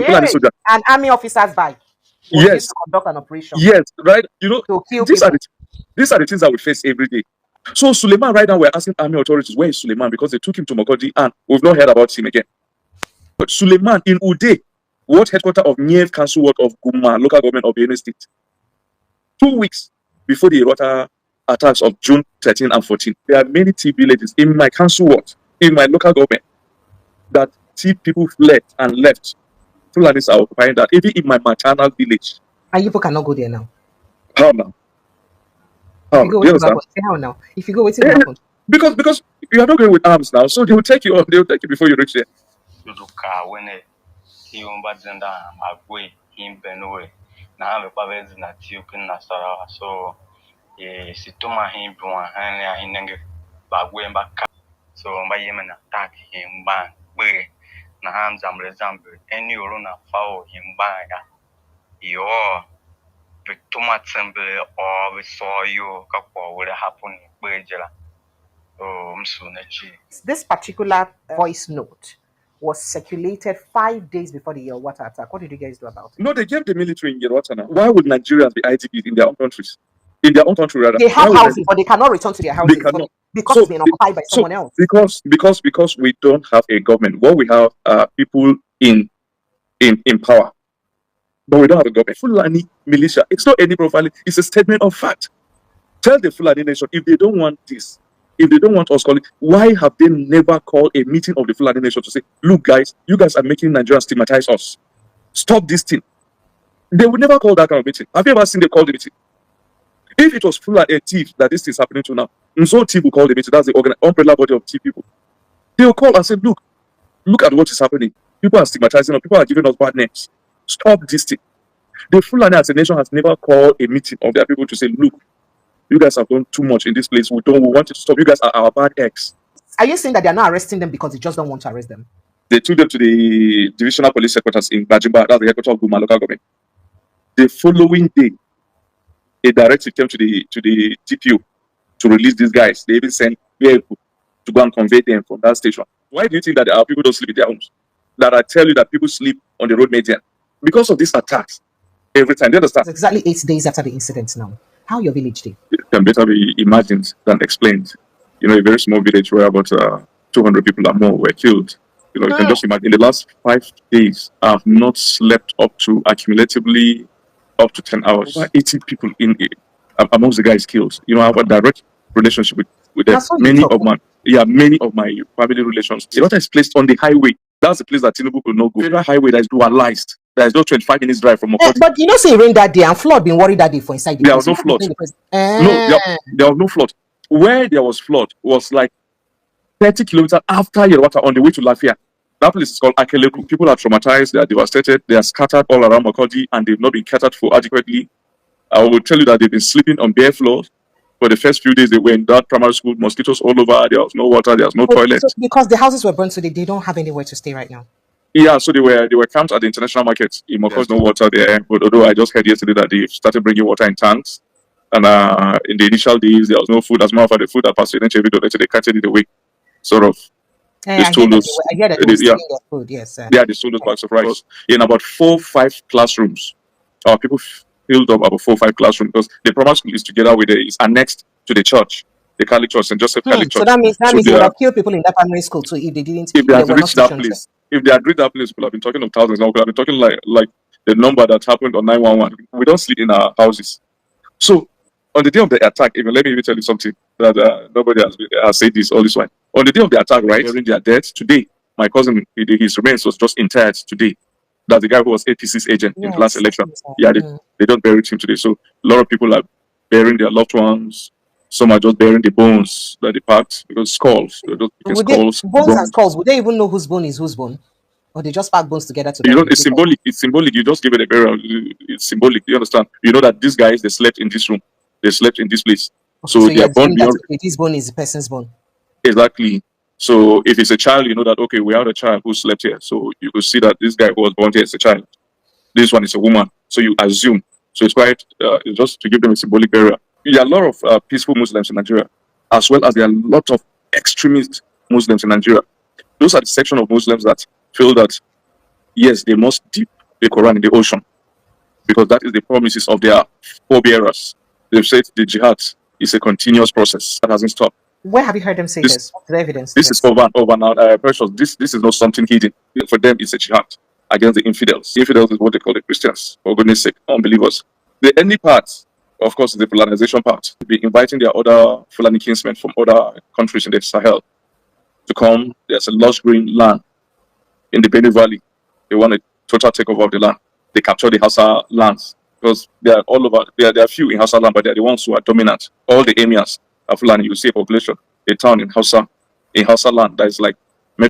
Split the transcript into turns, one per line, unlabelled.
Fulani soldier.
An army officer's bike was used
Yes,
to conduct an operation
yes, right. You know,
to kill
these are
people.
these are the things that we face every day. So Suleiman, right now, we're asking army authorities, where is Suleiman? Because they took him to Makodi and we've not heard about him again. But Suleiman in Ude, what headquarters of Niev Council Ward of Guma, local government of Benue State, 2 weeks before the Rota attacks of June 13 and 14, there are many T villages in my council ward, in my local government, that T people fled and left. Fulanis are occupying that, even in my maternal village.
And people cannot go there now.
How now?
If
How?
you go,
Do you
what's
understand?
happen? Say how now? If you go, what's happen?
Because you are not going with arms now, so they will take you on. They will take you before you reach there.
So my yemen attack him bang na ham zamble any oruna foul him bang yo with tomat semble or we saw you kako would happen bejela.
This particular voice note was circulated 5 days before the water attack. What did you guys do about it?
No, they gave the military in Yerwata now. Why would Nigerians be IDPs in their own countries? In their own country, rather.
They have houses, but they cannot return to their houses.
They cannot.
Because it's been occupied by someone else.
Because we don't have a government. What we have are people in power. But we don't have a government. Fulani militia. It's not any profiling. It's a statement of fact. Tell the Fulani nation, if they don't want this, if they don't want us calling, why have they never called a meeting of the Fulani nation to say, look, guys, you guys are making Nigerians stigmatize us. Stop this thing. They would never call that kind of meeting. Have you ever seen they call the meeting? If it was Fulani a thief that this is happening to now, so thief will call the meeting. That's the umbrella body of thief people. They will call and say, look at what is happening. People are stigmatizing us. People are giving us bad names. Stop this thing. The Fulani as a nation has never called a meeting of their people to say, look, you guys have done too much in this place. We want it to stop. You guys are our bad eggs.
Are you saying that they're not arresting them because they just don't want to arrest them?
They took them to the divisional police headquarters in Bajimba, that's the headquarters of Guma local government. The following day, a directive came to the DPO to release these guys. They even sent vehicle to go and convey them from that station. Why do you think that our people don't sleep in their homes? That I tell you that people sleep on the road median because of these attacks every time. Do you understand?
It's exactly 8 days after the incident now. How your village did?
It can better be imagined than explained. You know, a very small village where about 200 people or more were killed. You know, you can just imagine. In the last 5 days, I have not slept up to accumulatively up to 10 hours. Over 80 people amongst the guys killed. You know, I have a direct relationship with them. Many of my family relations. The water is placed on the highway. That's the place that Tinubu will not go. Federal highway that is dualized. There is no 25 minutes drive from Makoti.
But you know, say rain that day and flood been worried that day for inside the
There was no flood. No, there was no flood. Where there was flood was like 30 kilometers after Yerwata on the way to Lafia. That place is called Akeleku. People are traumatized, they are devastated, they are scattered all around Makodi and they've not been catered for adequately. I will tell you that they've been sleeping on bare floors. For the first few days they were in that primary school, mosquitoes all over, there was no water, there was no toilet.
So because the houses were burnt, so they don't have anywhere to stay right now.
Yeah, so they were camped at the international market. In Makos, no water there. But although I just heard yesterday that they started bringing water in tanks. And in the initial days, there was no food. As a matter of fact, the food that passed in HAV, they carted it away. Sort of.
I hear that they were stealing their food, yes.
Yeah, they stole those bags of rice. In about 4-5 classrooms, our people filled up about 4-5 classrooms because the primary school is together with is annexed to the church, the Catholic Church, and Joseph Catholic Church.
So that means they would have killed people in that primary school too if they didn't.
If they had reached that place. If they had reached that place, we'll have been talking of thousands. Now we'll have been talking like the number that happened on 911. We don't sleep in our houses. So on the day of the attack, let me even tell you something that nobody has said this all this while. On the day of the attack, right, during their death, today, my cousin, his remains was just interred today. That's the guy who was APC's agent in the last election. Yeah, they don't bury him today. So a lot of people are burying their loved ones. Some are just burying the bones that they packed because skulls.
Bones and skulls. Would they even know whose bone is whose bone? Or they just pack bones together to
it's symbolic. It's symbolic. You just give it a burial. It's symbolic. You understand? You know that these guys, they slept in this room. They slept in this place.
Okay, so they are born beyond. This bone is the person's bone.
Exactly. So if it's a child, you know that, okay, we have a child who slept here. So you could see that this guy who was born here is a child. This one is a woman. So you assume. So it's quite, it's just to give them a symbolic burial. There are a lot of peaceful Muslims in Nigeria, as well as there are a lot of extremist Muslims in Nigeria. Those are the section of Muslims that feel that, yes, they must dip the Quran in the ocean, because that is the promises of their forebearers. They've said the jihad is a continuous process that hasn't stopped.
Where have you heard them say
This-
this? What's the evidence?
This is over and over now, precious. This is not something hidden. For them, it's a jihad against the infidels. The infidels is what they call the Christians, for goodness sake, unbelievers. The any part, of course, is the Fulanization part. Be inviting their other Fulani kinsmen from other countries in the Sahel to come. There's a lush green land in the Benue Valley. They want a total takeover of the land. They capture the Hausa lands because they are all over. There are few in Hausa land, but they are the ones who are dominant. All the emirs are Fulani. You see a population, a town in Hausa land that is like